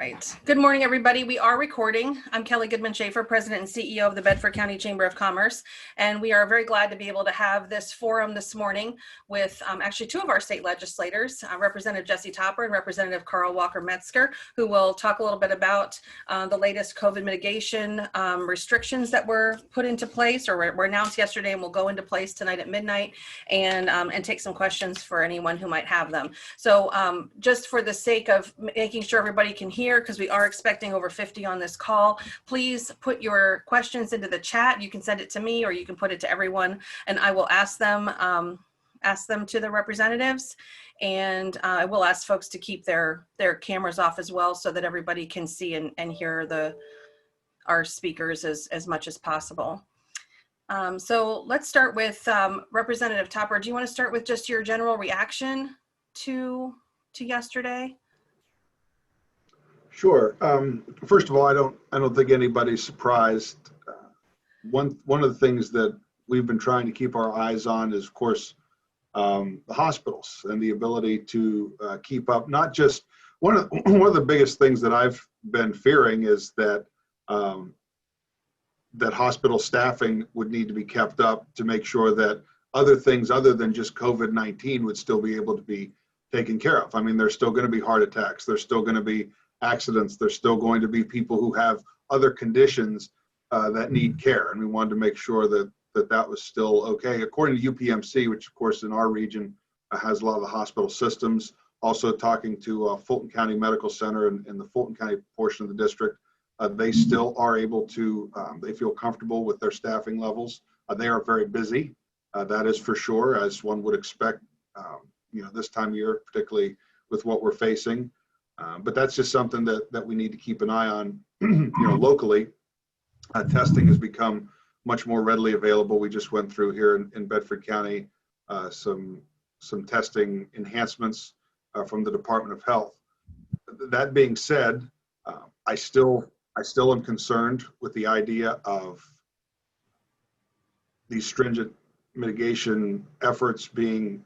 right. Good morning, everybody. We are recording. I'm Kellie Goodman Shaffer, President and CEO of the Bedford County Chamber of Commerce, and we are very glad to be able to have this forum this morning with actually two of our state legislators, Representative Jesse Topper and Representative Carl Walker Metzgar, who will talk a little bit about the latest COVID mitigation restrictions that were put into place or were announced yesterday and will go into place tonight at midnight, and take some questions for anyone who might have them. So just for the sake of making sure everybody can hear, because we are expecting over 50 on this call, please put your questions into the chat. You can send it to me or you can put it to everyone, and I will ask them to the representatives. And I will ask folks to keep their cameras off as well so that everybody can see and hear our speakers as much as possible. So let's start with Representative Topper. Do you want to start with just your general reaction to yesterday? Sure. First of all, I don't think anybody's surprised. One of the things that we've been trying to keep our eyes on is, of course, the hospitals and the ability to keep up. Not just one of the biggest things that I've been fearing is that that hospital staffing would need to be kept up to make sure that other things other than just COVID-19 would still be able to be taken care of. I mean, there's still going to be heart attacks. There's still going to be accidents. There's still going to be people who have other conditions that need care. And we wanted to make sure that was still okay. According to UPMC, which of course in our region has a lot of the hospital systems, also talking to Fulton County Medical Center and the Fulton County portion of the district, they still are able to, they feel comfortable with their staffing levels. They are very busy, that is for sure, as one would expect, this time of year, particularly with what we're facing. But that's just something that we need to keep an eye on. Locally, testing has become much more readily available. We just went through here in Bedford County some testing enhancements from the Department of Health. That being said, I still am concerned with the idea of these stringent mitigation efforts being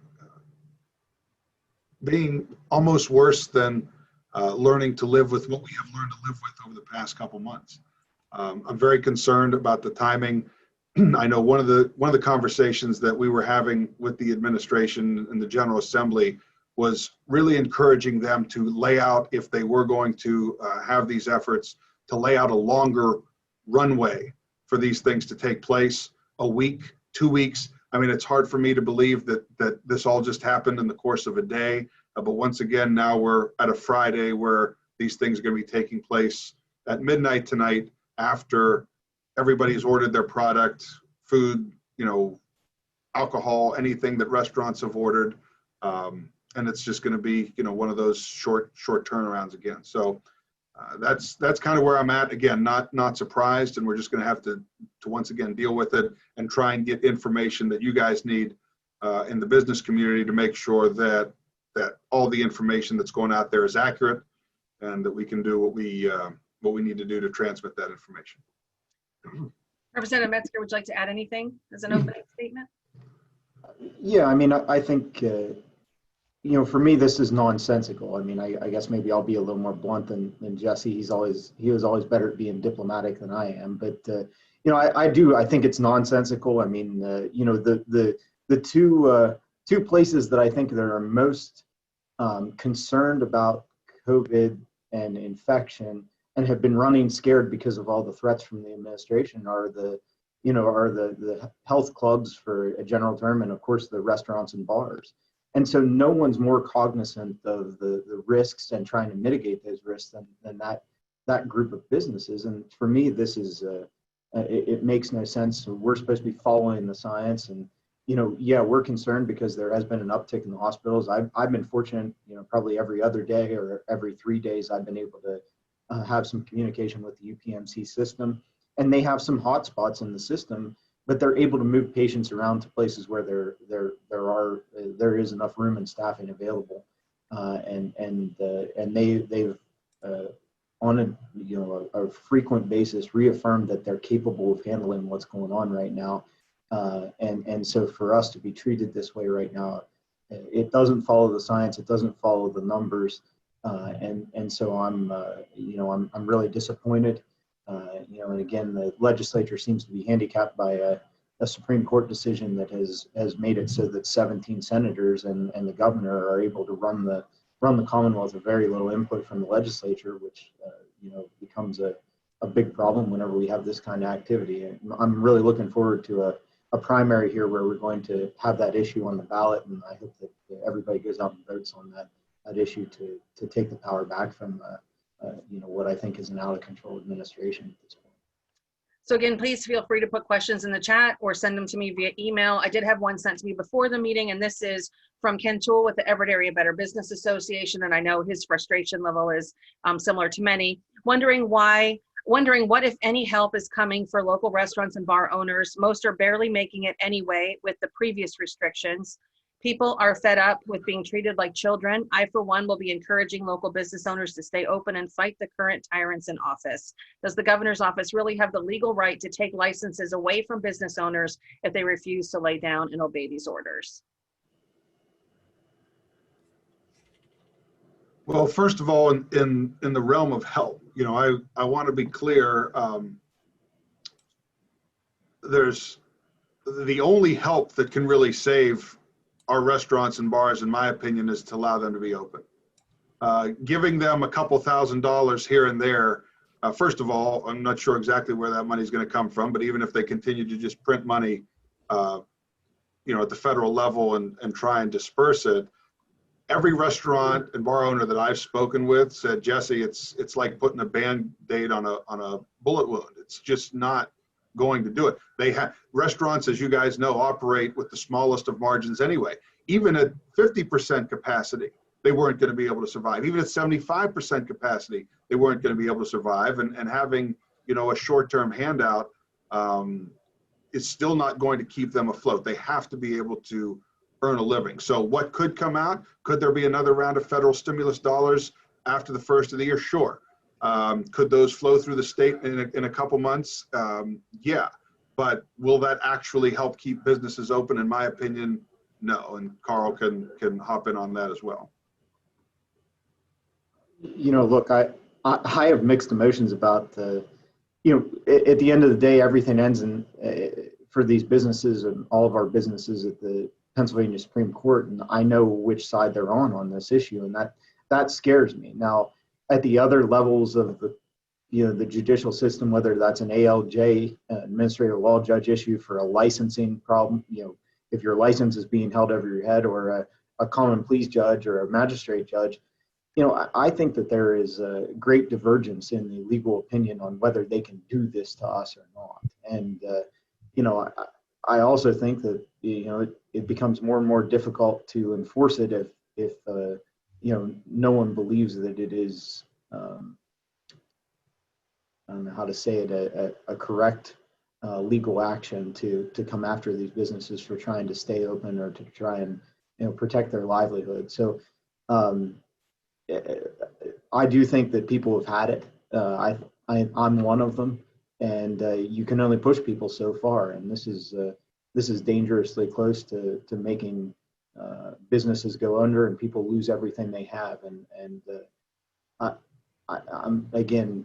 almost worse than learning to live with what we have learned to live with over the past couple months. I'm very concerned about the timing. I know one of the conversations that we were having with the administration and the General Assembly was really encouraging them to lay out, if they were going to have these efforts, to lay out a longer runway for these things to take place, a week, 2 weeks. I mean, it's hard for me to believe that this all just happened in the course of a day. But once again, now we're at a Friday where these things are going to be taking place at midnight tonight after everybody's ordered their product, food, alcohol, anything that restaurants have ordered. And it's just going to be, one of those short turnarounds again. So that's kind of where I'm at. Again, not surprised. And we're just going to have to once again deal with it and try and get information that you guys need in the business community to make sure that all the information that's going out there is accurate and that we can do what we need to do to transmit that information. Representative Metzgar, would you like to add anything as an opening statement? Yeah, I mean, I think, for me, this is nonsensical. I mean, I guess maybe I'll be a little more blunt than Jesse. He was always better at being diplomatic than I am. But, I think it's nonsensical. I mean, the two places that I think that are most concerned about COVID and infection and have been running scared because of all the threats from the administration are the health clubs, for a general term, and of course the restaurants and bars. And so no one's more cognizant of the risks and trying to mitigate those risks than that group of businesses. And for me, this is it makes no sense. We're supposed to be following the science, and yeah, we're concerned because there has been an uptick in the hospitals. I've been fortunate, probably every other day or every 3 days I've been able to have some communication with the UPMC system, and they have some hot spots in the system, but they're able to move patients around to places where there is enough room and staffing available, and they've on a frequent basis reaffirmed that they're capable of handling what's going on right now. And so for us to be treated this way right now, it doesn't follow the science, it doesn't follow the numbers, And so I'm really disappointed. And again, the legislature seems to be handicapped by a Supreme Court decision that has made it so that 17 senators and the governor are able to run the Commonwealth with very little input from the legislature, which becomes a big problem whenever we have this kind of activity. And I'm really looking forward to a primary here where we're going to have that issue on the ballot, and I hope that everybody goes out and votes on that issue to take the power back from what I think is an out of control administration at this point. So again, please feel free to put questions in the chat or send them to me via email. I did have one sent to me before the meeting, and this is from Ken Toole with the Everett Area Better Business Association, and I know his frustration level is similar to many. Wondering what, if any, help is coming for local restaurants and bar owners. Most are barely making it anyway with the previous restrictions. People are fed up with being treated like children. I, for one, will be encouraging local business owners to stay open and fight the current tyrants in office. Does the governor's office really have the legal right to take licenses away from business owners if they refuse to lay down and obey these orders? Well, first of all, in the realm of help, I want to be clear. There's the only help that can really save our restaurants and bars, in my opinion, is to allow them to be open. Giving them a couple $1,000s here and there. First of all, I'm not sure exactly where that money is going to come from, but even if they continue to just print money, at the federal level and try and disperse it, every restaurant and bar owner that I've spoken with said, Jesse, it's like putting a Band-Aid on a bullet wound. It's just not going to do it. They have restaurants, as you guys know, operate with the smallest of margins anyway. Even at 50% capacity, they weren't going to be able to survive. Even at 75% capacity, they weren't going to be able to survive. And having, a short-term handout is still not going to keep them afloat. They have to be able to earn a living. So what could come out? Could there be another round of federal stimulus dollars after the first of the year? Sure. Could those flow through the state in a couple months? Yeah. But will that actually help keep businesses open? In my opinion, no. And Carl can hop in on that as well. Look, I have mixed emotions about at the end of the day, everything ends for these businesses and all of our businesses at the Pennsylvania Supreme Court, and I know which side they're on this issue, and that scares me. Now, at the other levels of the judicial system, whether that's an ALJ, administrative law judge issue for a licensing problem, if your license is being held over your head, or a common pleas judge or a magistrate judge, I think that there is a great divergence in the legal opinion on whether they can do this to us or not. And I also think that it becomes more and more difficult to enforce it if no one believes that it is I don't know how to say it, a correct legal action to come after these businesses for trying to stay open or to try and protect their livelihood. So I do think that people have had it. I'm one of them, and you can only push people so far, and this is dangerously close to making businesses go under and people lose everything they have. And I'm again,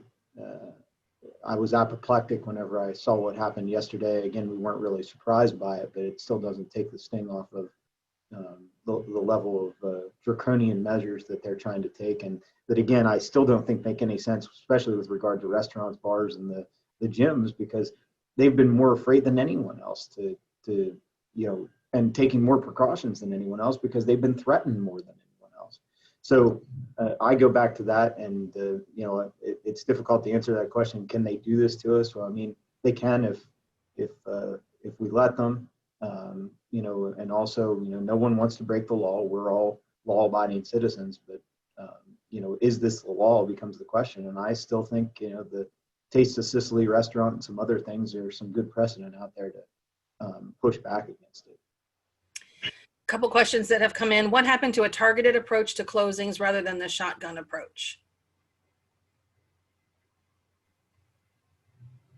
I was apoplectic whenever I saw what happened yesterday. Again, we weren't really surprised by it, but it still doesn't take the sting off of the level of draconian measures that they're trying to take, and that again, I still don't think make any sense, especially with regard to restaurants, bars, and the gyms, because they've been more afraid than anyone else to and taking more precautions than anyone else because they've been threatened more than anyone else. So I go back to that, and it's difficult to answer that question. Can they do this to us? Well, I mean, they can if we let them. And also, no one wants to break the law. We're all law-abiding citizens, but is this the law becomes the question. And I still think, the Taste of Sicily restaurant and some other things, there's some good precedent out there to push back against it. A couple questions that have come in. What happened to a targeted approach to closings rather than the shotgun approach?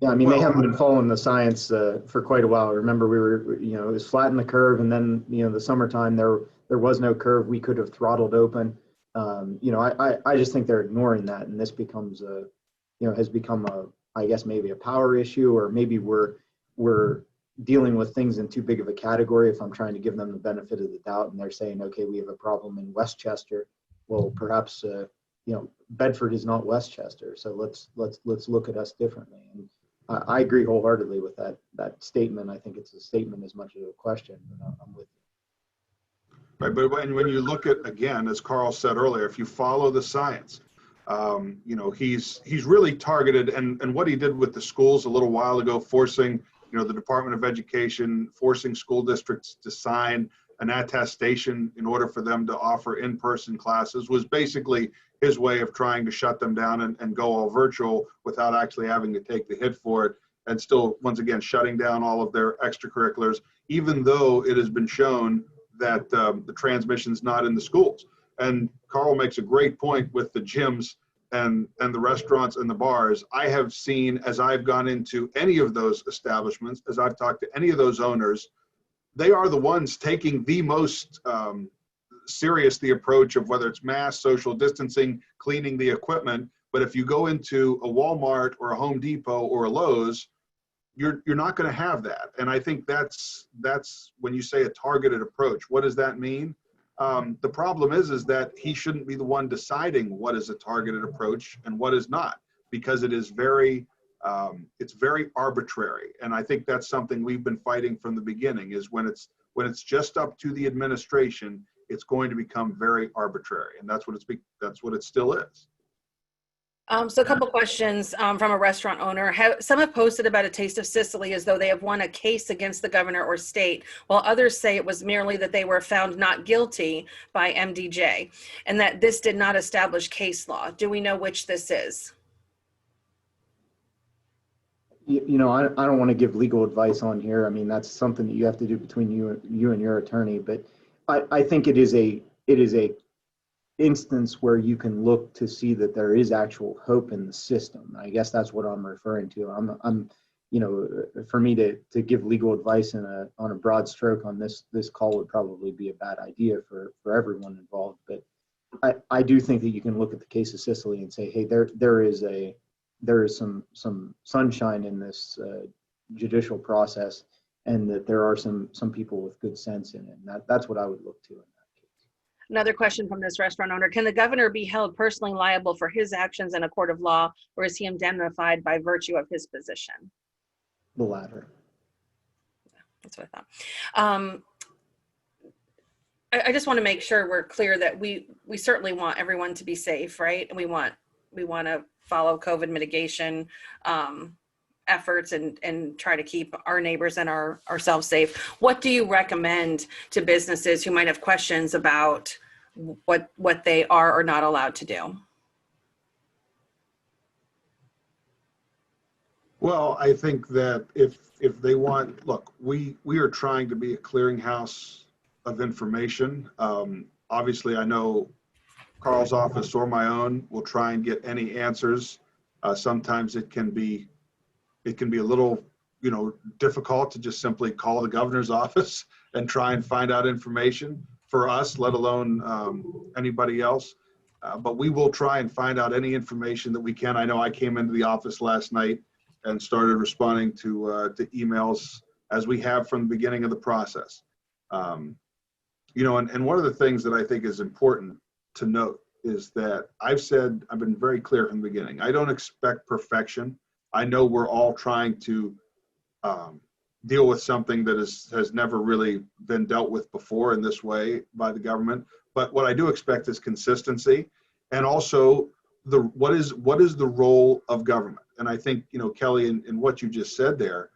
Yeah, I mean, they haven't been following the science for quite a while. Remember, we were, it was flatten the curve, and then, the summertime, there was no curve. We could have throttled open. I just think they're ignoring that, and this becomes has become I guess maybe a power issue, or maybe we're dealing with things in too big of a category. If I'm trying to give them the benefit of the doubt, and they're saying, okay, we have a problem in Westchester. Well, perhaps Bedford is not Westchester, so let's look at us differently. And I agree wholeheartedly with that statement. I think it's a statement as much as a question. But I'm with you. Right, but when you look at, again, as Carl said earlier, if you follow the science, he's really targeted, and what he did with the schools a little while ago, forcing the Department of Education, forcing school districts to sign an attestation in order for them to offer in-person classes, was basically his way of trying to shut them down and go all virtual without actually having to take the hit for it, and still, once again, shutting down all of their extracurriculars, even though it has been shown that the transmission's not in the schools. And Carl makes a great point with the gyms and the restaurants and the bars. I have seen, as I've gone into any of those establishments, as I've talked to any of those owners, they are the ones taking the most serious the approach of whether it's mask, social distancing, cleaning the equipment. But if you go into a Walmart or a Home Depot or a Lowe's, you're not going to have that. And I think that's when you say a targeted approach. What does that mean? The problem is that he shouldn't be the one deciding what is a targeted approach and what is not, because it is it's very arbitrary. And I think that's something we've been fighting from the beginning, is when it's just up to the administration, it's going to become very arbitrary. And that's what it still is. So a couple questions from a restaurant owner. Some have posted about a Taste of Sicily as though they have won a case against the governor or state, while others say it was merely that they were found not guilty by MDJ and that this did not establish case law. Do we know which this is? I don't want to give legal advice on here. I mean, that's something that you have to do between you and your attorney. But I think it is a instance where you can look to see that there is actual hope in the system. I guess that's what I'm referring to. I'm for me to give legal advice on a broad stroke on this call would probably be a bad idea for everyone involved. But I do think that you can look at the case of Sicily and say, hey, there is some sunshine in this judicial process, and that there are some people with good sense in it. And that's what I would look to in that case. Another question from this restaurant owner: can the governor be held personally liable for his actions in a court of law, or is he indemnified by virtue of his position? The latter. That's what I thought. I just want to make sure we're clear that we certainly want everyone to be safe, right? And we want to follow COVID mitigation efforts and try to keep our neighbors and ourselves safe. What do you recommend to businesses who might have questions about what they are or not allowed to do? Well, I think that if they want, look, we are trying to be a clearinghouse of information. Obviously, I know Carl's office or my own will try and get any answers. Sometimes it can be a little, difficult to just simply call the governor's office and try and find out information for us, let alone anybody else. But we will try and find out any information that we can. I know I came into the office last night and started responding to emails, as we have from the beginning of the process. And one of the things that I think is important to note is that I've been very clear from the beginning. I don't expect perfection. I know we're all trying to deal with something that has never really been dealt with before in this way by the government. But what I do expect is consistency, and also what is the role of government. And I think, Kelly, in what you just said there,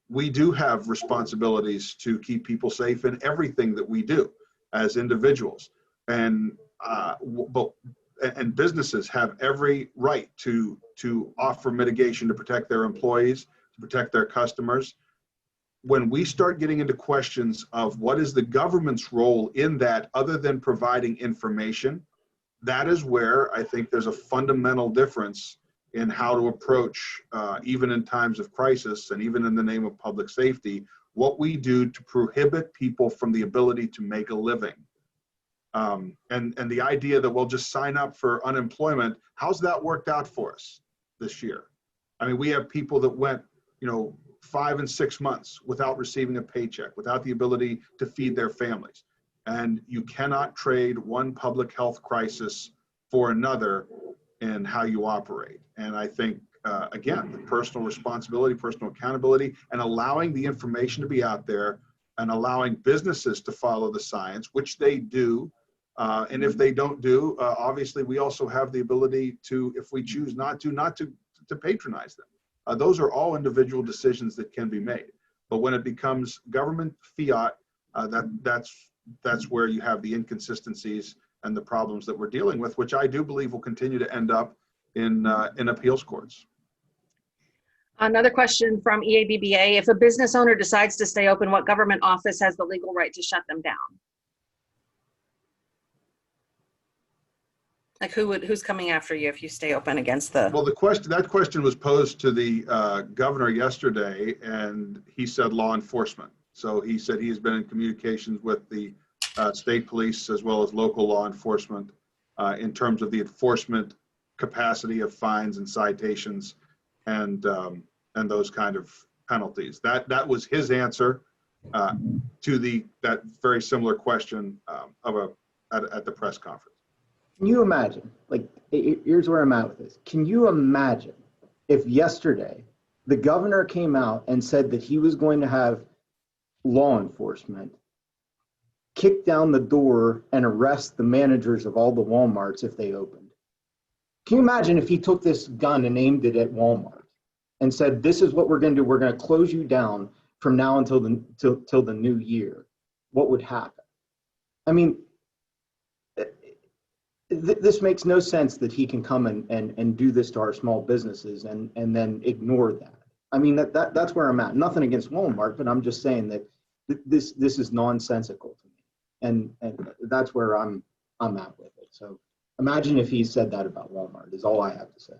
we do have responsibilities to keep people safe in everything that we do as individuals. And businesses have every right to offer mitigation to protect their employees, to protect their customers. When we start getting into questions of what is the government's role in that, other than providing information, that is where I think there's a fundamental difference in how to approach, even in times of crisis and even in the name of public safety, what we do to prohibit people from the ability to make a living. And the idea that we'll just sign up for unemployment, how's that worked out for us this year? I mean, we have people that went, 5 and 6 months without receiving a paycheck, without the ability to feed their families. And you cannot trade one public health crisis for another in how you operate. And I think, again, the personal responsibility, personal accountability, and allowing the information to be out there and allowing businesses to follow the science, which they do. And if they don't do, obviously, we also have the ability to, if we choose not to patronize them. Those are all individual decisions that can be made. But when it becomes government fiat, that's where you have the inconsistencies and the problems that we're dealing with, which I do believe will continue to end up in appeals courts. Another question from EABBA: if a business owner decides to stay open, what government office has the legal right to shut them down? Like who's coming after you if you stay open against the? Well, that question was posed to the governor yesterday, and he said law enforcement. So he said he has been in communications with the state police as well as local law enforcement in terms of the enforcement capacity of fines and citations and those kind of penalties. That was his answer to that very similar question at the press conference. Can you imagine, like, here's where I'm at with this. Can you imagine if yesterday the governor came out and said that he was going to have law enforcement kick down the door and arrest the managers of all the Walmarts if they opened? Can you imagine if he took this gun and aimed it at Walmart and said, this is what we're going to do. We're going to close you down from now until the new year. What would happen? I mean, this makes no sense that he can come and do this to our small businesses and then ignore that. I mean, that's where I'm at. Nothing against Walmart, but I'm just saying that this is nonsensical to me. And that's where I'm at with it. So imagine if he said that about Walmart, is all I have to say.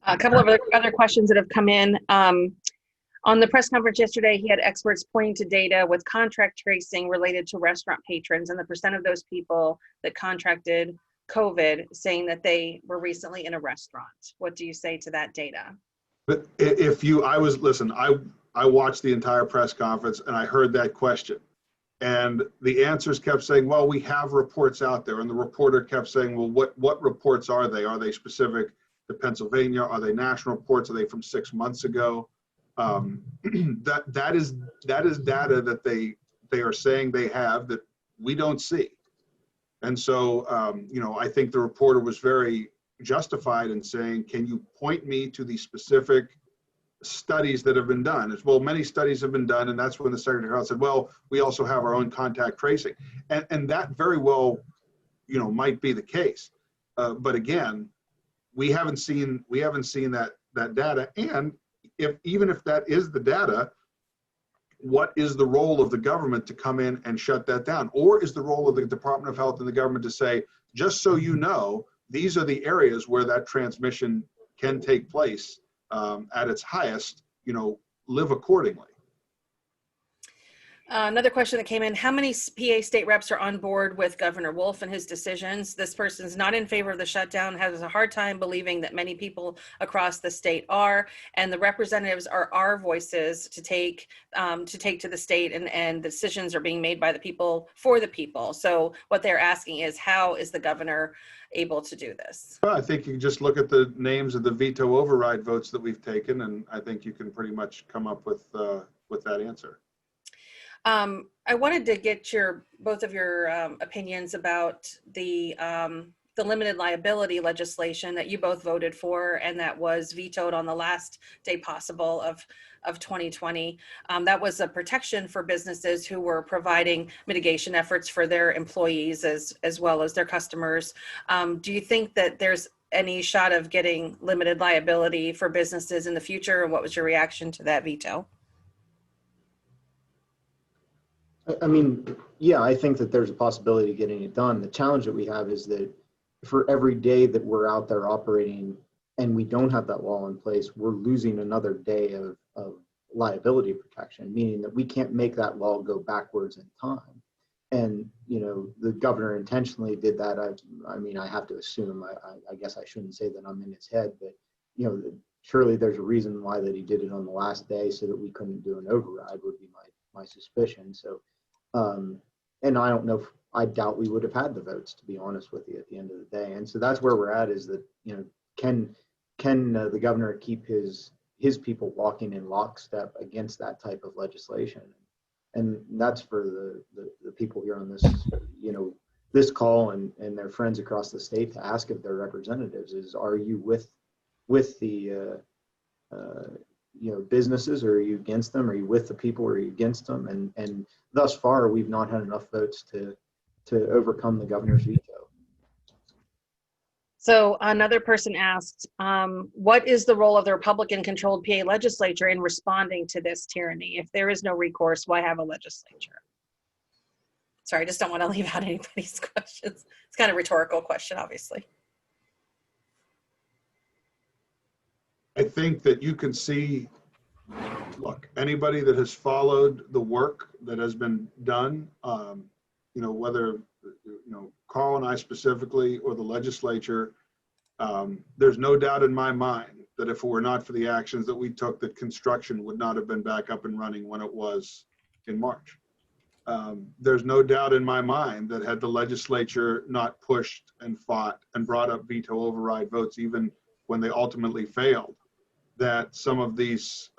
A couple of other questions that have come in. On the press conference yesterday, he had experts pointing to data with contract tracing related to restaurant patrons and the % of those people that contracted COVID, saying that they were recently in a restaurant. What do you say to that data? But I watched the entire press conference and I heard that question. And the answers kept saying, well, we have reports out there. And the reporter kept saying, well, what reports are they? Are they specific to Pennsylvania? Are they national reports? Are they from 6 months ago? That is data that they are saying they have that we don't see. And so, I think the reporter was very justified in saying, can you point me to the specific studies that have been done? As well, many studies have been done, and that's when the Secretary of Health said, well, we also have our own contact tracing. And that very well, might be the case. But again, we haven't seen that data. And even if that is the data, what is the role of the government to come in and shut that down? Or is the role of the Department of Health and the government to say, just so you know, these are the areas where that transmission can take place at its highest, live accordingly. Another question that came in: how many PA state reps are on board with Governor Wolf and his decisions? This person's not in favor of the shutdown, has a hard time believing that many people across the state are, and the representatives are our voices to take to the state, and the decisions are being made by the people for the people. So what they're asking is, how is the governor able to do this? Well, I think you can just look at the names of the veto override votes that we've taken, and I think you can pretty much come up with that answer. I wanted to get both of your opinions about the limited liability legislation that you both voted for and that was vetoed on the last day possible of 2020. That was a protection for businesses who were providing mitigation efforts for their employees as well as their customers. Do you think that there's any shot of getting limited liability for businesses in the future? And what was your reaction to that veto? I mean, yeah, I think that there's a possibility of getting it done. The challenge that we have is that for every day that we're out there operating and we don't have that law in place, we're losing another day of liability protection, meaning that we can't make that law go backwards in time. and the governor intentionally did that. I mean, I have to assume. I guess I shouldn't say that I'm in his head, but surely there's a reason why that he did it on the last day so that we couldn't do an override. Would be my suspicion. So, and I don't know. I doubt we would have had the votes, to be honest with you, at the end of the day. And so that's where we're at. Is that can the governor keep his people walking in lockstep against that type of legislation? And that's for the people here on this, this call and their friends across the state to ask of their representatives is, are you with the, businesses, or are you against them? Are you with the people, or are you against them? And thus far, we've not had enough votes to overcome the governor's veto. So another person asked, what is the role of the Republican-controlled PA legislature in responding to this tyranny? If there is no recourse, why have a legislature? Sorry, I just don't want to leave out anybody's questions. It's kind of a rhetorical question, obviously. I think that you can see, look, anybody that has followed the work that has been done, whether Carl and I specifically, or the legislature, there's no doubt in my mind that if it were not for the actions that we took, that construction would not have been back up and running when it was in March. There's no doubt in my mind that had the legislature not pushed and fought and brought up veto override votes, even when they ultimately failed, that some of these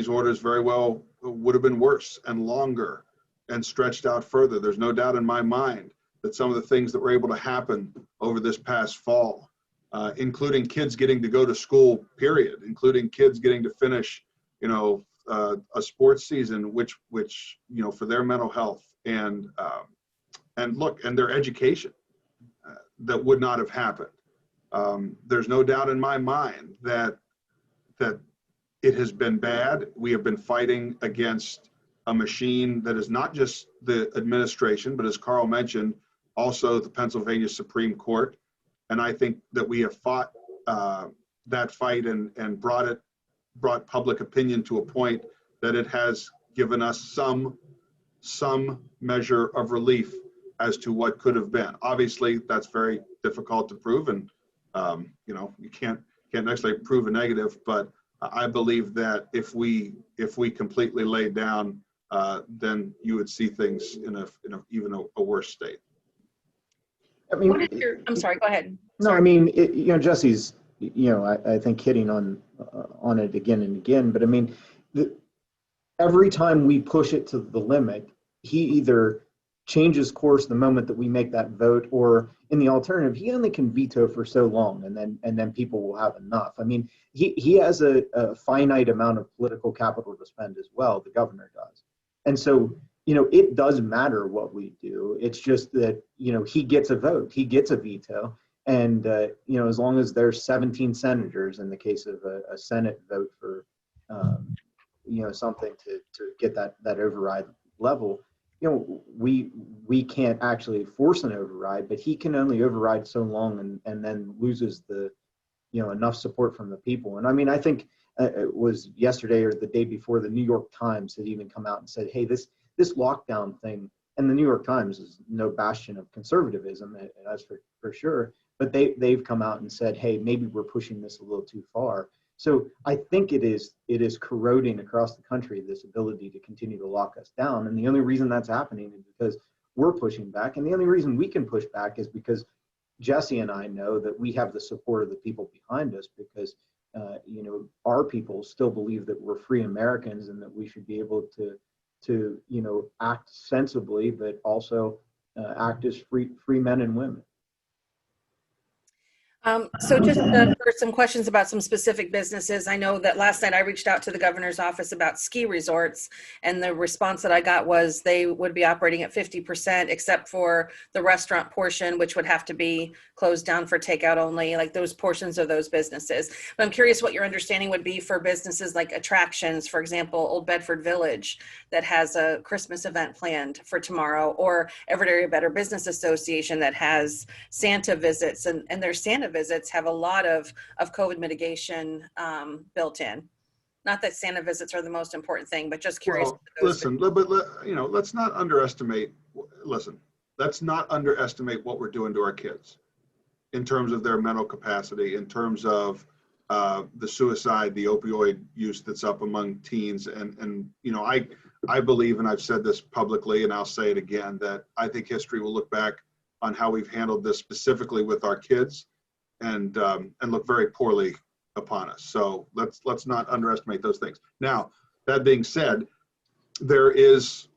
orders very well would have been worse and longer and stretched out further. There's no doubt in my mind that some of the things that were able to happen over this past fall, including kids getting to go to school, period, including kids getting to finish, a sports season, which for their mental health and their education, that would not have happened. There's no doubt in my mind that it has been bad. We have been fighting against a machine that is not just the administration, but as Carl mentioned, also the Pennsylvania Supreme Court. And I think that we have fought that fight and brought public opinion to a point that it has given us some measure of relief as to what could have been. Obviously, that's very difficult to prove, and you can't necessarily prove a negative, but I believe that if we completely laid down, then you would see things in even a worse state. I mean, I'm sorry, go ahead. No, I mean, Jesse's, I think hitting on it again and again, but I mean, every time we push it to the limit, he either changes course the moment that we make that vote, or in the alternative, he only can veto for so long, and then people will have enough. I mean, he has a finite amount of political capital to spend as well, the governor does. And so, it does matter what we do. It's just that, he gets a vote, he gets a veto. And, as long as there's 17 senators in the case of a Senate vote for, something to get that override level, we can't actually force an override, but he can only override so long and then loses the, enough support from the people. And I mean, I think it was yesterday or the day before, the New York Times had even come out and said, hey, this lockdown thing, and the New York Times is no bastion of conservatism, that's for sure, but they've come out and said, hey, maybe we're pushing this a little too far. So I think it is corroding across the country, this ability to continue to lock us down. And the only reason that's happening is because we're pushing back. And the only reason we can push back is because Jesse and I know that we have the support of the people behind us, because our people still believe that we're free Americans and that we should be able to act sensibly, but also act as free men and women. So just for some questions about some specific businesses, I know that last night I reached out to the governor's office about ski resorts, and the response that I got was they would be operating at 50%, except for the restaurant portion, which would have to be closed down for takeout only, like those portions of those businesses. But I'm curious what your understanding would be for businesses like attractions, for example, Old Bedford Village that has a Christmas event planned for tomorrow, or Everett Area Better Business Association that has Santa visits, and their Santa visits have a lot of COVID mitigation built in. Not that Santa visits are the most important thing, but just curious. Well, listen, let's not underestimate, let's not underestimate what we're doing to our kids in terms of their mental capacity, in terms of the suicide, the opioid use that's up among teens. And I believe, and I've said this publicly, and I'll say it again, that I think history will look back on how we've handled this specifically with our kids and look very poorly upon us. So let's not underestimate those things. Now, that being said, there is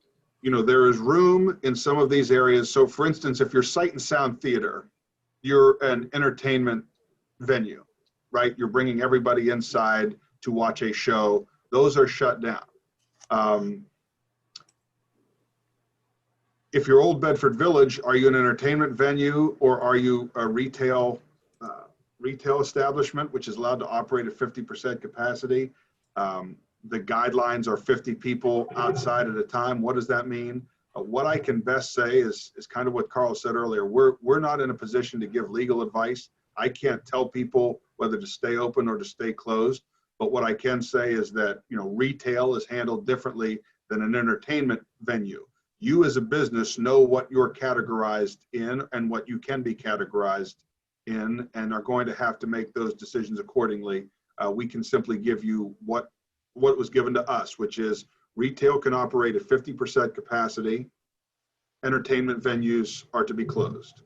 room in some of these areas. So for instance, if you're Sight and Sound Theater, you're an entertainment venue, right? You're bringing everybody inside to watch a show. Those are shut down. If you're Old Bedford Village, are you an entertainment venue or are you a retail establishment, which is allowed to operate at 50% capacity? The guidelines are 50 people outside at a time. What does that mean? What I can best say is kind of what Carl said earlier. We're not in a position to give legal advice. I can't tell people whether to stay open or to stay closed. But what I can say is that, retail is handled differently than an entertainment venue. You as a business know what you're categorized in and what you can be categorized in, and are going to have to make those decisions accordingly. We can simply give you what was given to us, which is retail can operate at 50% capacity. Entertainment venues are to be closed.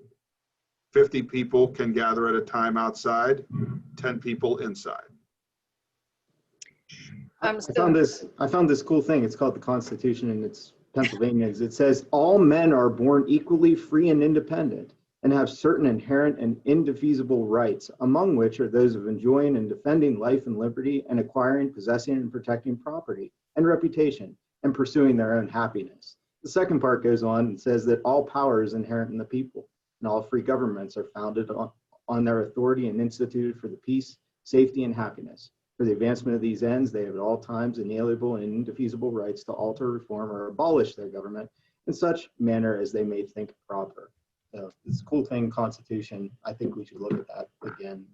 50 people can gather at a time outside, 10 people inside. I found this cool thing. It's called the Constitution, and it's Pennsylvania. It says all men are born equally free and independent and have certain inherent and indefeasible rights, among which are those of enjoying and defending life and liberty, and acquiring, possessing, and protecting property and reputation, and pursuing their own happiness. The second part goes on and says that all power is inherent in the people, and all free governments are founded on their authority and instituted for the peace, safety, and happiness. For the advancement of these ends, they have at all times inalienable and indefeasible rights to alter, reform, or abolish their government in such manner as they may think proper. So this cool thing, Constitution, I think we should look at that again.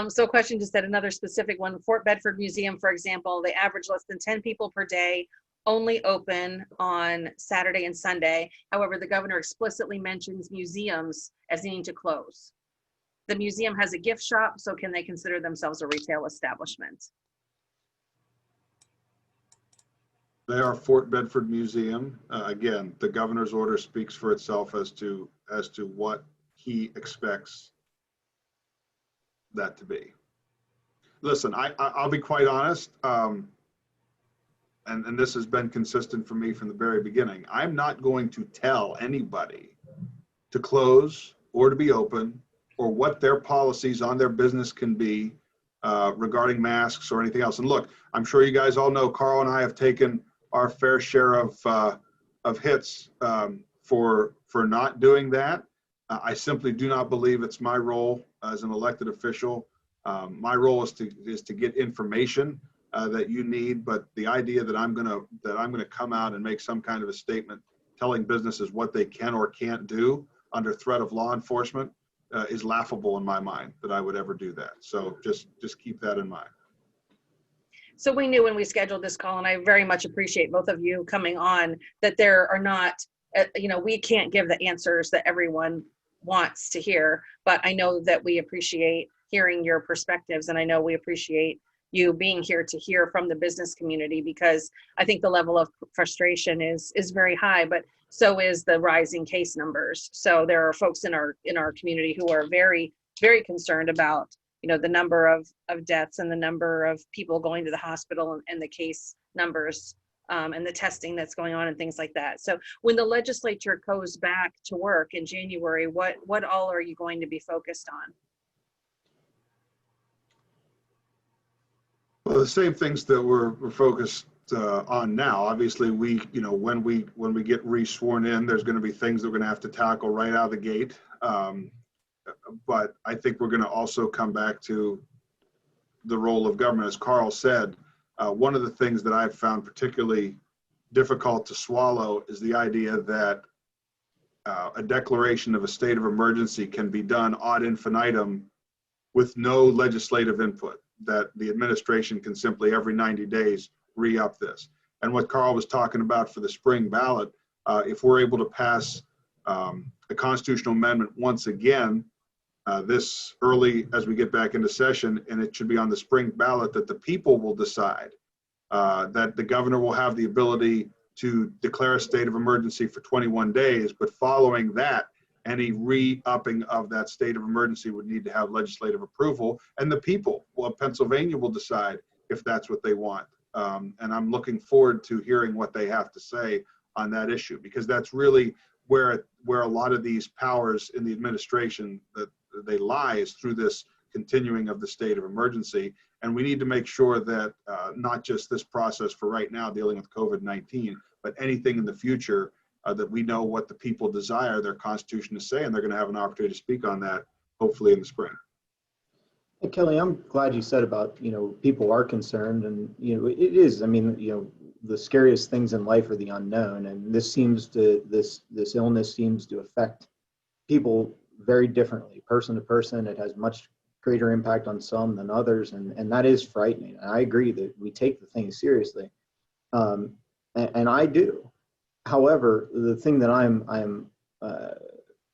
So a question just said, another specific one, Fort Bedford Museum, for example, they average less than 10 people per day, only open on Saturday and Sunday. However, the governor explicitly mentions museums as needing to close. The museum has a gift shop, so can they consider themselves a retail establishment? They are Fort Bedford Museum. Again, the governor's order speaks for itself as to what he expects that to be. Listen, I'll be quite honest, and this has been consistent for me from the very beginning. I'm not going to tell anybody to close or to be open, or what their policies on their business can be regarding masks or anything else. And look, I'm sure you guys all know Carl and I have taken our fair share of hits for not doing that. I simply do not believe it's my role as an elected official. My role is to get information that you need, but the idea that I'm gonna come out and make some kind of a statement telling businesses what they can or can't do under threat of law enforcement is laughable in my mind, that I would ever do that. So just keep that in mind. So we knew when we scheduled this call, and I very much appreciate both of you coming on, that there are not, we can't give the answers that everyone wants to hear, but I know that we appreciate hearing your perspectives, and I know we appreciate you being here to hear from the business community, because I think the level of frustration is very high, but so is the rising case numbers. So there are folks in our community who are very, very concerned about the number of deaths and the number of people going to the hospital and the case numbers and the testing that's going on and things like that. So when the legislature goes back to work in January, what all are you going to be focused on? Well, the same things that we're focused on now. Obviously, when we get re-sworn in, there's going to be things that we're going to have to tackle right out of the gate. But I think we're going to also come back to the role of government. As Carl said, one of the things that I've found particularly difficult to swallow is the idea that a declaration of a state of emergency can be done ad infinitum with no legislative input. that the administration can simply every 90 days re-up this. And what Carl was talking about for the spring ballot, if we're able to pass a constitutional amendment once again this early as we get back into session, and it should be on the spring ballot, that the people will decide, that the governor will have the ability to declare a state of emergency for 21 days, but following that, any re-upping of that state of emergency would need to have legislative approval, and the people of Pennsylvania will decide if that's what they want. And I'm looking forward to hearing what they have to say on that issue, because that's really where a lot of these powers in the administration that they lie, is through this continuing of the state of emergency. And we need to make sure that not just this process for right now dealing with COVID-19, but anything in the future, that we know what the people desire their constitution to say, and they're going to have an opportunity to speak on that, hopefully in the spring. Hey, Kelly, I'm glad you said about, people are concerned, and, it is, the scariest things in life are the unknown, and this illness seems to affect people very differently, person to person. It has much greater impact on some than others, and that is frightening. And I agree that we take the thing seriously, and I do. However, the thing that I'm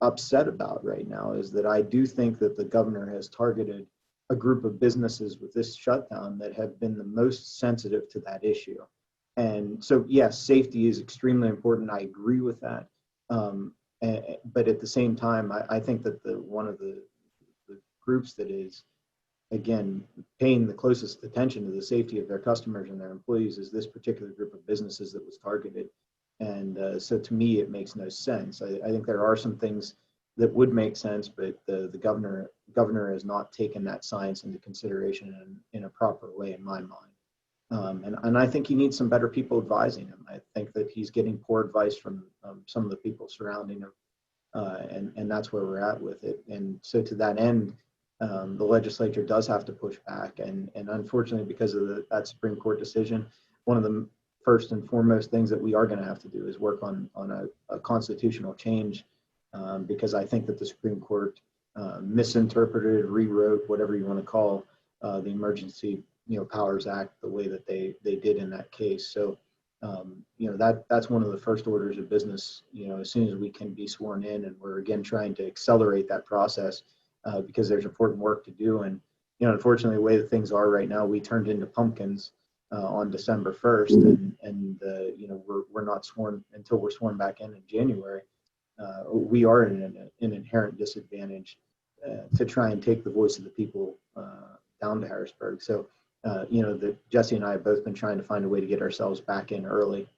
upset about right now is that I do think that the governor has targeted a group of businesses with this shutdown that have been the most sensitive to that issue. And so, yes, safety is extremely important. I agree with that. But at the same time, I think that one of the groups that is, again, paying the closest attention to the safety of their customers and their employees is this particular group of businesses that was targeted. And so to me, it makes no sense. I think there are some things that would make sense, but the governor has not taken that science into consideration in a proper way, in my mind. And I think he needs some better people advising him. I think that he's getting poor advice from some of the people surrounding him, and that's where we're at with it. And so to that end, the legislature does have to push back. And unfortunately, because of that Supreme Court decision, one of the first and foremost things that we are going to have to do is work on a constitutional change, because I think that the Supreme Court misinterpreted, rewrote, whatever you want to call the Emergency Powers Act the way that they did in that case. So that's one of the first orders of business, as soon as we can be sworn in, and we're again trying to accelerate that process, because there's important work to do. And unfortunately, the way that things are right now, we turned into pumpkins on December 1st, and we're not sworn until we're sworn back in January. We are in an inherent disadvantage to try and take the voice of the people down to Harrisburg. So that Jesse and I have both been trying to find a way to get ourselves back in early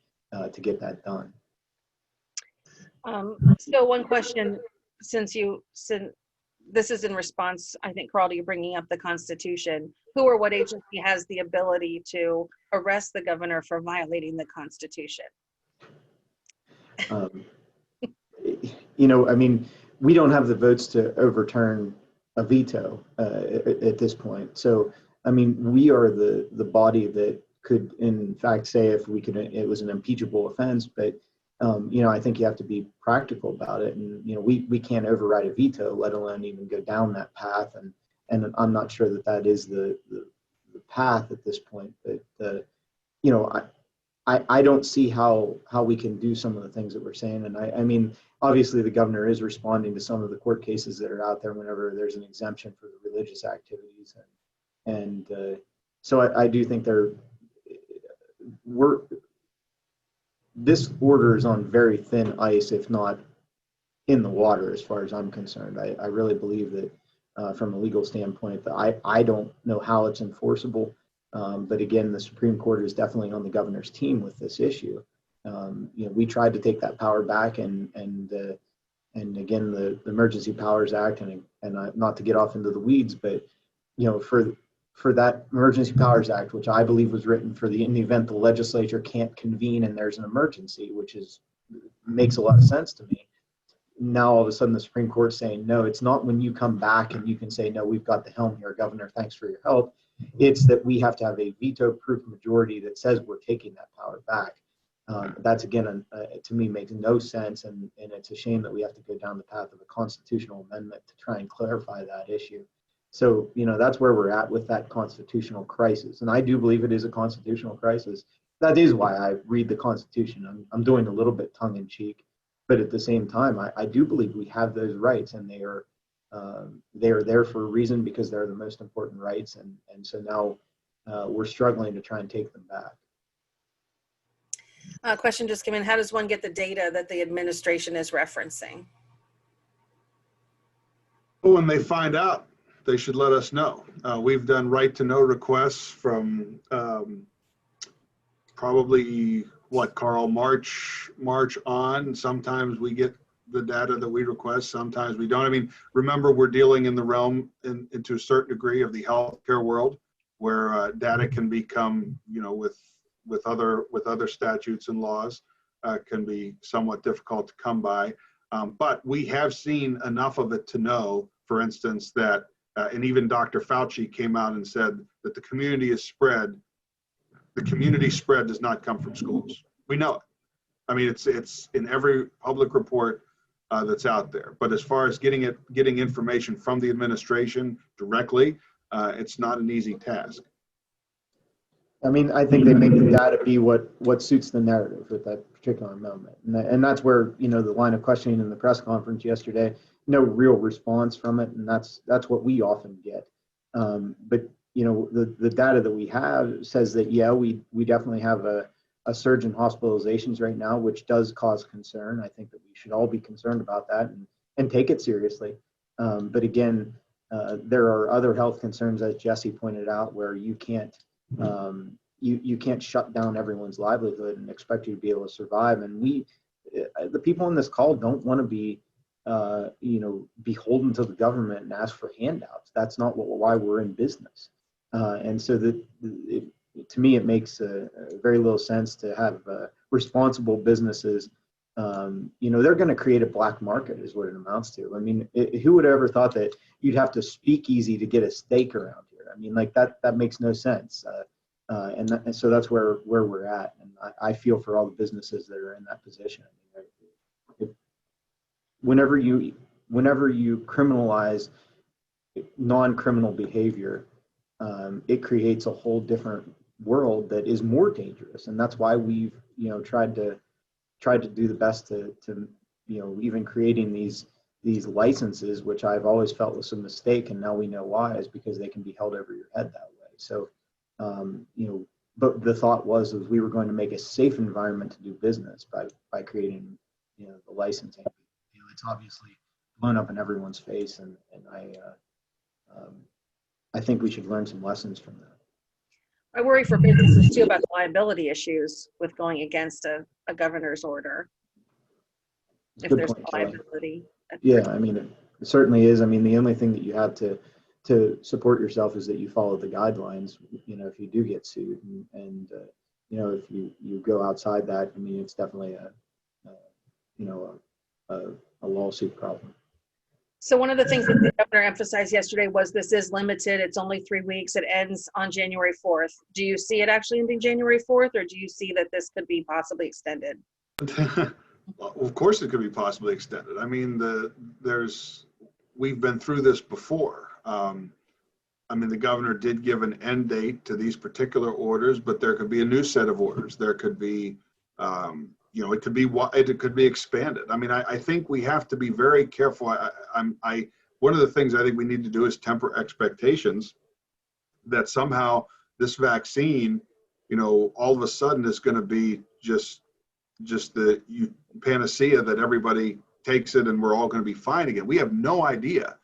to get that done. So one question, since this is in response, I think, Carl, to you bringing up the Constitution, who or what agency has the ability to arrest the governor for violating the Constitution? We don't have the votes to overturn a veto at this point. So, we are the body that could, in fact, say if we could, it was an impeachable offense. But I think you have to be practical about it, and we can't override a veto, let alone even go down that path. And I'm not sure that is the path at this point. But I don't see how we can do some of the things that we're saying. And obviously the governor is responding to some of the court cases that are out there whenever there's an exemption for the religious activities. And so I do think this order is on very thin ice, if not in the water, as far as I'm concerned. I really believe that from a legal standpoint, that I don't know how it's enforceable. But again, the Supreme Court is definitely on the governor's team with this issue. We tried to take that power back, and again, the Emergency Powers Act, and not to get off into the weeds, but for that Emergency Powers Act, which I believe was written in the event the legislature can't convene and there's an emergency, which makes a lot of sense to me. Now all of a sudden the Supreme Court is saying, no, it's not when you come back and you can say, no, we've got the helm here, Governor, thanks for your help. It's that we have to have a veto-proof majority that says we're taking that power back. That's, again, to me, makes no sense, and it's a shame that we have to go down the path of a constitutional amendment to try and clarify that issue. So, that's where we're at with that constitutional crisis. And I do believe it is a constitutional crisis. That is why I read the Constitution. I'm doing a little bit tongue in cheek, but at the same time, I do believe we have those rights, and they are there for a reason, because they're the most important rights. And so now we're struggling to try and take them back. Question just came in. How does one get the data that the administration is referencing? When they find out, they should let us know. We've done right to know requests from probably Carl, March on. Sometimes we get the data that we request, sometimes we don't. I mean, remember, we're dealing in the realm into a certain degree of the healthcare world, where data can become, with other statutes and laws, can be somewhat difficult to come by. But we have seen enough of it to know, for instance, that, and even Dr. Fauci came out and said that the community spread does not come from schools. We know it. I mean, it's in every public report that's out there. But as far as getting information from the administration directly, it's not an easy task. I mean, I think they make the data be what suits the narrative at that particular moment. And that's where, the line of questioning in the press conference yesterday, no real response from it. And that's what we often get. But, the data that we have says that, yeah, we definitely have a surge in hospitalizations right now, which does cause concern. I think that we should all be concerned about that and take it seriously. But again, there are other health concerns, as Jesse pointed out, where you can't you can't shut down everyone's livelihood and expect you to be able to survive. And the people on this call don't want to be beholden to the government and ask for handouts. That's not why we're in business. And so to me, it makes very little sense to have responsible businesses. They're going to create a black market, is what it amounts to. I mean, who would have ever thought that you'd have to speak easy to get a steak around here? I mean, like that makes no sense. And so that's where we're at. And I feel for all the businesses that are in that position. I mean, whenever you criminalize non-criminal behavior, it creates a whole different world that is more dangerous. And that's why we've tried to do the best to even creating these licenses, which I've always felt was a mistake, and now we know why, is because they can be held over your head that way. So but the thought was we were going to make a safe environment to do business by creating the licensing. It's obviously blown up in everyone's face, and I think we should learn some lessons from that. I worry for businesses too about the liability issues with going against a governor's order. If Good there's point, liability. Yeah, I mean, it certainly is. I mean, the only thing that you have to support yourself is that you follow the guidelines, if you do get sued. And if you go outside that, I mean, it's definitely a lawsuit problem. So one of the things that the governor emphasized yesterday was this is limited. It's only 3 weeks. It ends on January 4th. Do you see it actually ending January 4th, or do you see that this could be possibly extended? Well, of course it could be possibly extended. I mean, we've been through this before. I mean, the governor did give an end date to these particular orders, but there could be a new set of orders. There could be, it could be expanded. I mean, I think we have to be very careful. One of the things I think we need to do is temper expectations that somehow this vaccine, all of a sudden is going to be just the panacea that everybody takes it and we're all going to be fine again. We have no idea.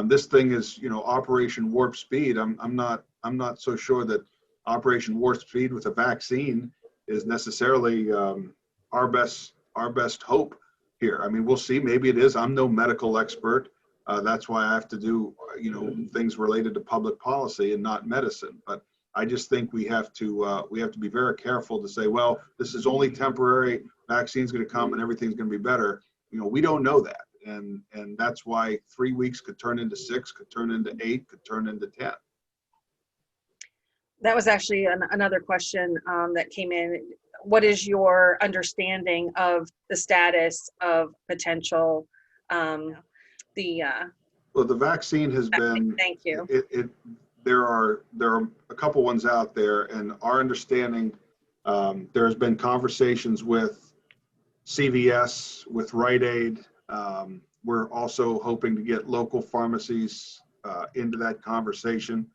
This thing is, Operation Warp Speed. I'm not so sure that Operation Warp Speed with a vaccine is necessarily our best hope here. I mean, we'll see. Maybe it is. I'm no medical expert. That's why I have to do things related to public policy and not medicine. But I just think we have to be very careful to say, well, this is only temporary. Vaccine's going to come and everything's going to be better. We don't know that, and that's why 3 weeks could turn into 6, could turn into 8, could turn into 10. That was actually another question that came in. What is your understanding of the status of potential the Well, the vaccine has been, Thank you. there are a couple ones out there, and our understanding, there has been conversations with CVS, with Rite Aid. We're also hoping to get local pharmacies into that conversation.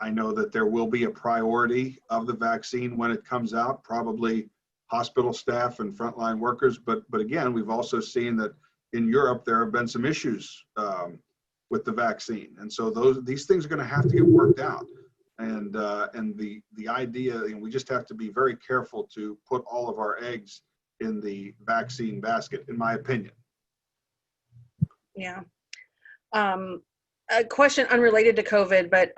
I know that there will be a priority of the vaccine when it comes out, probably hospital staff and frontline workers. But again, we've also seen that in Europe, there have been some issues with the vaccine. And so these things are going to have to get worked out. And the idea, we just have to be very careful to put all of our eggs in the vaccine basket, in my opinion. Yeah. A question unrelated to COVID, but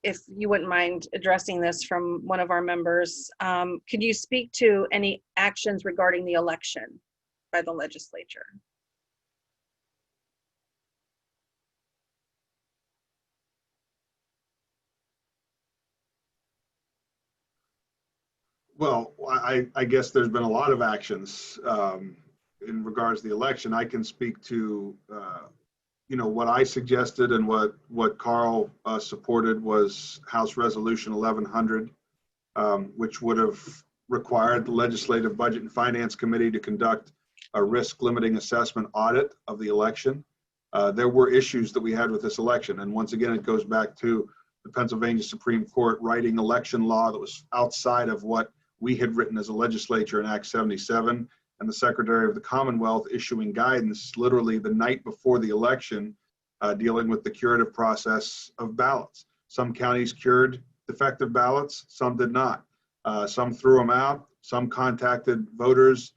if you wouldn't mind addressing this from one of our members, could you speak to any actions regarding the election by the legislature? Well, I guess there's been a lot of actions in regards to the election. I can speak to what I suggested, and what Carl supported was House Resolution 1100, which would have required the Legislative Budget and Finance Committee to conduct a risk limiting assessment audit of the election. There were issues that we had with this election, and once again, it goes back to the Pennsylvania Supreme Court writing election law that was outside of what we had written as a legislature in Act 77, and the Secretary of the Commonwealth issuing guidance literally the night before the election, dealing with the curative process of ballots. Some counties cured defective ballots, some did not. Some threw them out, some contacted voters.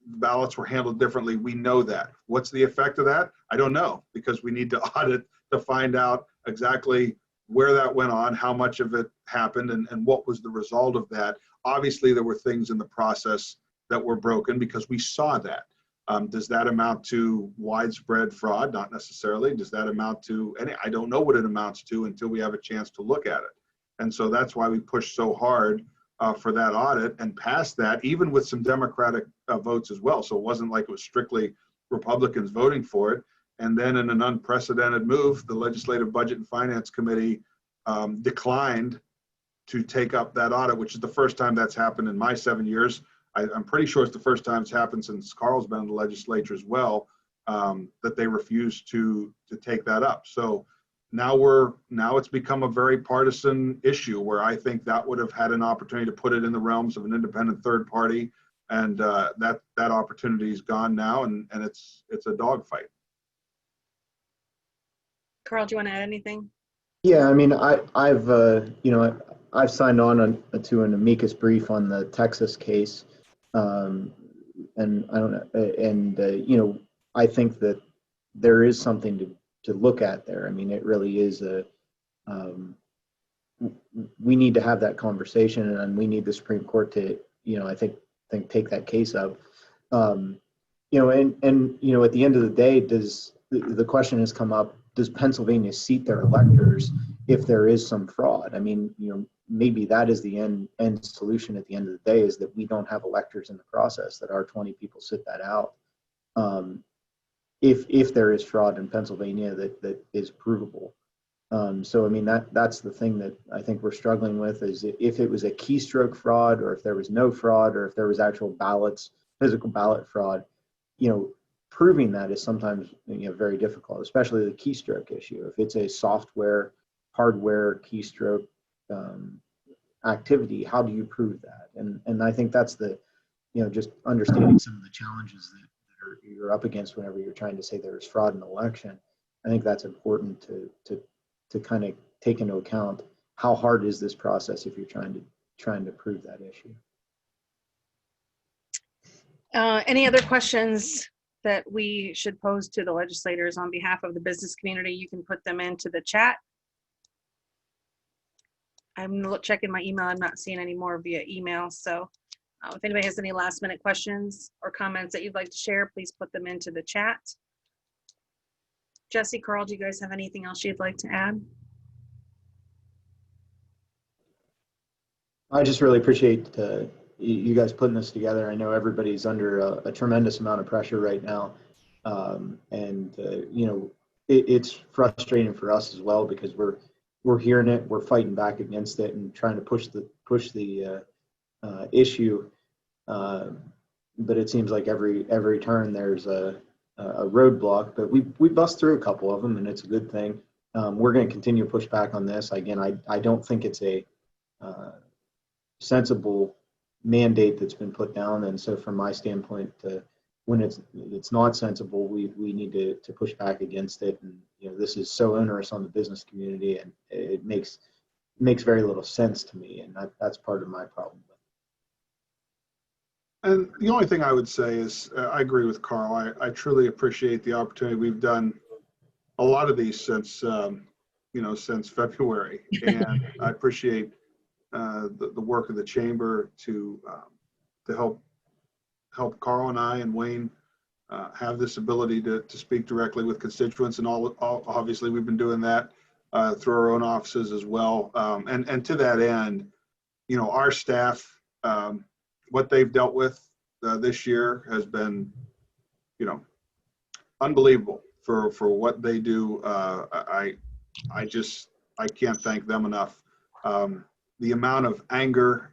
Ballots were handled differently. We know that. What's the effect of that? I don't know, because we need to audit to find out exactly where that went on, how much of it happened, and what was the result of that. Obviously, there were things in the process that were broken because we saw that. Does that amount to widespread fraud? Not necessarily. Does that amount to any? I don't know what it amounts to until we have a chance to look at it. And so that's why we pushed so hard for that audit and passed that, even with some Democratic votes as well. So it wasn't like it was strictly Republicans voting for it. And then in an unprecedented move, the Legislative Budget and Finance Committee declined to take up that audit, which is the first time that's happened in my 7 years. I'm pretty sure it's the first time it's happened since Carl's been in the legislature as well, that they refused to take that up. So now it's become a very partisan issue, where I think that would have had an opportunity to put it in the realms of an independent third party, and that opportunity is gone now, and it's a dogfight. Carl, do you want to add anything? Yeah, I mean, I've signed on to an amicus brief on the Texas case, and I don't know, and I think that there is something to look at there. I mean, it really is we need to have that conversation, and we need the Supreme Court to, I think take that case up. And at the end of the day, the question has come up, does Pennsylvania seat their electors if there is some fraud? I mean, maybe that is the end solution at the end of the day, is that we don't have electors in the process, that our 20 people sit that out. If there is fraud in Pennsylvania that is provable. So, I mean, that's the thing that I think we're struggling with, is if it was a keystroke fraud, or if there was no fraud, or if there was actual physical ballot fraud, proving that is sometimes very difficult, especially the keystroke issue. If it's a software, hardware keystroke activity, how do you prove that? And I think that's the, just understanding some of the challenges that you're up against whenever you're trying to say there is fraud in the election. I think that's important to kind of take into account, how hard is this process if you're trying to prove that issue. Any other questions that we should pose to the legislators on behalf of the business community? You can put them into the chat. I'm checking my email. I'm not seeing any more via email. So if anybody has any last minute questions or comments that you'd like to share, please put them into the chat. Jesse, Carl, do you guys have anything else you'd like to add? I just really appreciate you guys putting this together. I know everybody's under a tremendous amount of pressure right now. You know, it's frustrating for us as well because we're hearing it, we're fighting back against it, and trying to push the issue. But it seems like every turn there's a roadblock. But we bust through a couple of them, and it's a good thing. We're going to continue to push back on this. Again, I don't think it's a sensible mandate that's been put down, and so from my standpoint, when it's not sensible, we need to push back against it. And you know, this is so onerous on the business community, and it makes very little sense to me, and that's part of my problem. And the only thing I would say is I agree with Carl. I truly appreciate the opportunity. We've done a lot of these since since February, and I appreciate the work of the chamber to help Carl and I and Wayne have this ability to speak directly with constituents, and all obviously we've been doing that through our own offices as well. And to that end, you know, our staff, what they've dealt with this year has been, you know, unbelievable for what they do. I can't thank them enough. The amount of anger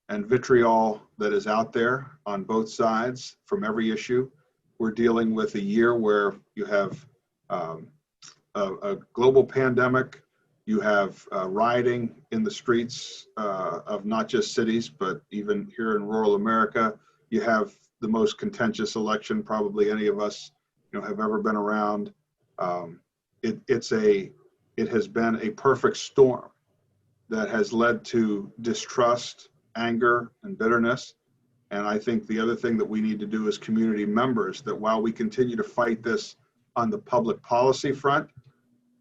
and vitriol that is out there on both sides from every issue. We're dealing with a year where you have a global pandemic, you have rioting in the streets of not just cities, but even here in rural America. You have the most contentious election probably any of us have ever been around. It has been a perfect storm that has led to distrust, anger, and bitterness. And I think the other thing that we need to do as community members, that while we continue to fight this on the public policy front,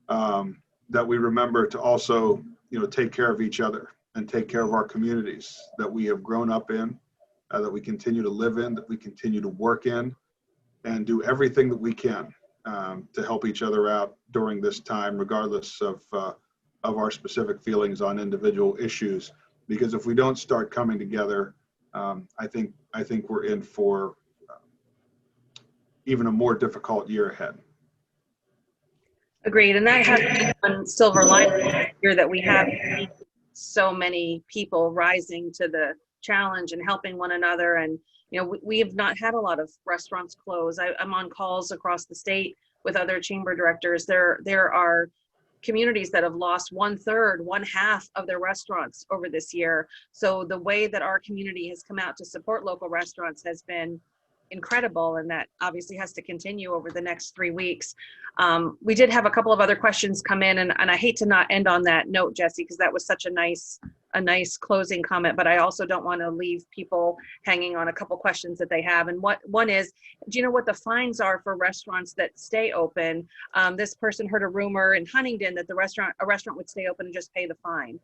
that we remember to also, take care of each other and take care of our communities that we have grown up in, that we continue to live in, that we continue to work in, and do everything that we can to help each other out during this time, regardless of our specific feelings on individual issues. Because if we don't start coming together, I think we're in for even a more difficult year ahead. Agreed, and that has been one silver lining here, that we have so many people rising to the challenge and helping one another. And we have not had a lot of restaurants close. I'm on calls across the state with other chamber directors. There are communities that have lost 1/3, 1/2 of their restaurants over this year. So the way that our community has come out to support local restaurants has been incredible, and that obviously has to continue over the next 3 weeks. We did have a couple of other questions come in, and I hate to not end on that note, Jesse, because that was such a nice closing comment, but I also don't want to leave people hanging on a couple questions that they have. And one is, do you know what the fines are for restaurants that stay open? This person heard a rumor in Huntingdon that a restaurant would stay open and just pay the fine.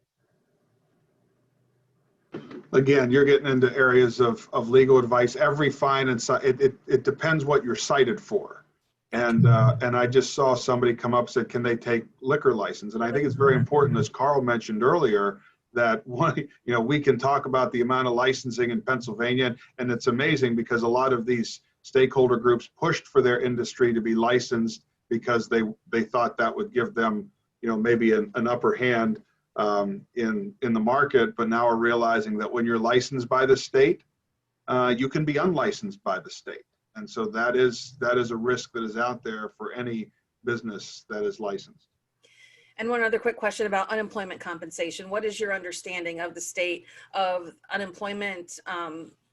Again, you're getting into areas of legal advice. Every fine, and it depends what you're cited for. And I just saw somebody come up and said, can they take liquor license? And I think it's very important, as Carl mentioned earlier, that we can talk about the amount of licensing in Pennsylvania, and it's amazing because a lot of these stakeholder groups pushed for their industry to be licensed because they thought that would give them, maybe an upper hand in the market. But now we're realizing that when you're licensed by the state, you can be unlicensed by the state, and so that is a risk that is out there for any business that is licensed. And one other quick question about unemployment compensation. What is your understanding of the state of unemployment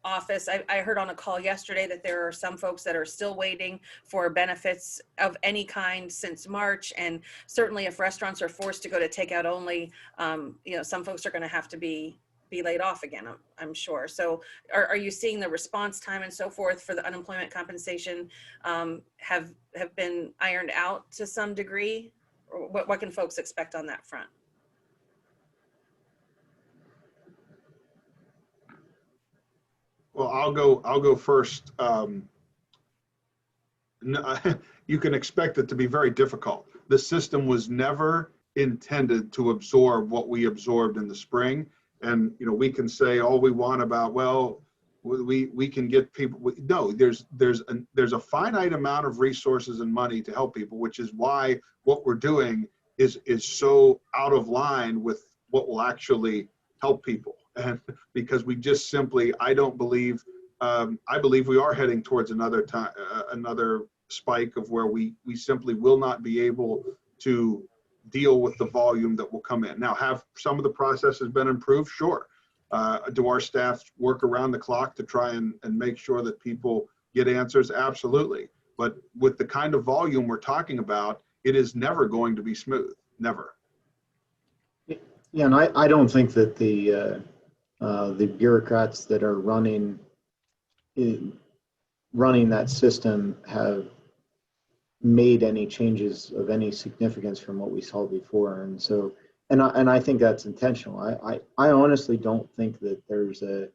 office? I heard on a call yesterday that there are some folks that are still waiting for benefits of any kind since March. And certainly if restaurants are forced to go to takeout only, some folks are going to have to be laid off again, I'm sure. So are you seeing the response time and so forth for the unemployment compensation have been ironed out to some degree? Or what can folks expect on that front? Well, I'll go first. You can expect it to be very difficult. The system was never intended to absorb what we absorbed in the spring. And we can say all we want about, well, we can get people. No, there's a finite amount of resources and money to help people, which is why what we're doing is so out of line with what will actually help people. And because we just simply, I believe we are heading towards another time, another spike of where we simply will not be able to deal with the volume that will come in. Now, have some of the processes been improved? Sure. Do our staff work around the clock to try and make sure that people get answers? Absolutely. But with the kind of volume we're talking about, it is never going to be smooth. Never. Yeah, and I don't think that the bureaucrats that are running that system have made any changes of any significance from what we saw before. And so, and I think that's intentional. I honestly don't think that there's a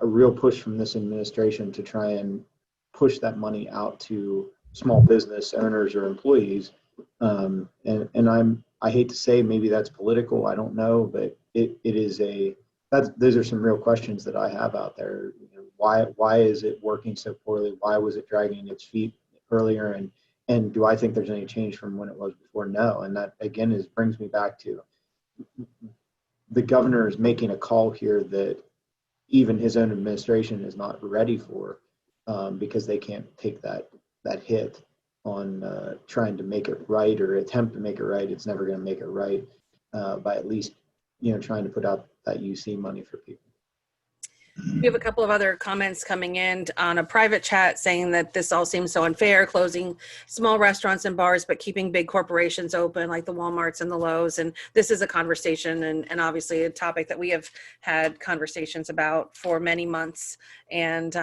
real push from this administration to try and push that money out to small business owners or employees. And I hate to say maybe that's political, I don't know, but it is those are some real questions that I have out there. You know, why is it working so poorly? Why was it dragging its feet earlier? And do I think there's any change from when it was before? No. And that again brings me back to the governor is making a call here that even his own administration is not ready for, because they can't take that hit on trying to make it right or attempt to make it right. It's never going to make it right by at least, trying to put out that UC money for people. We have a couple of other comments coming in on a private chat saying that this all seems so unfair, closing small restaurants and bars, but keeping big corporations open like the Walmarts and the Lowe's. And this is a conversation and obviously a topic that we have had conversations about for many months. And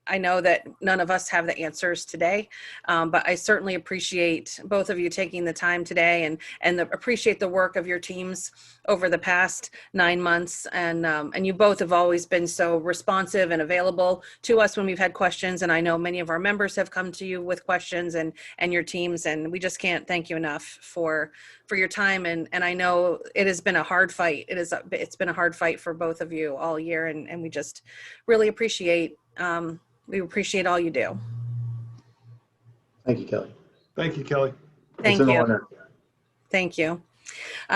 I know that none of us have the answers today, but I certainly appreciate both of you taking the time today and appreciate the work of your teams over the past 9 months. And you both have always been so responsive and available to us when we've had questions. And I know many of our members have come to you with questions and your teams, and we just can't thank you enough for your time. And I know it has been a hard fight. It's been a hard fight for both of you all year. And we just really appreciate all you do. Thank you, Kelly. Thank you, Kelly. Thank It's an you. honor. Thank you.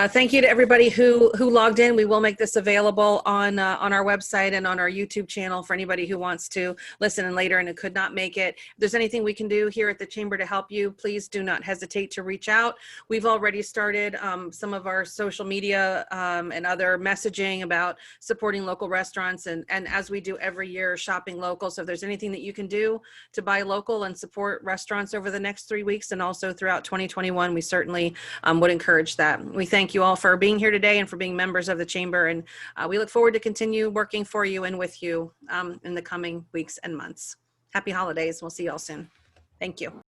Thank you to everybody who logged in. We will make this available on our website and on our YouTube channel for anybody who wants to listen in later and who could not make it. If there's anything we can do here at the Chamber to help you, please do not hesitate to reach out. We've already started some of our social media and other messaging about supporting local restaurants and as we do every year, shopping local. So if there's anything that you can do to buy local and support restaurants over the next 3 weeks and also throughout 2021, we certainly would encourage that. We thank you all for being here today and for being members of the Chamber. And we look forward to continue working for you and with you in the coming weeks and months. Happy holidays. We'll see you all soon. Thank you.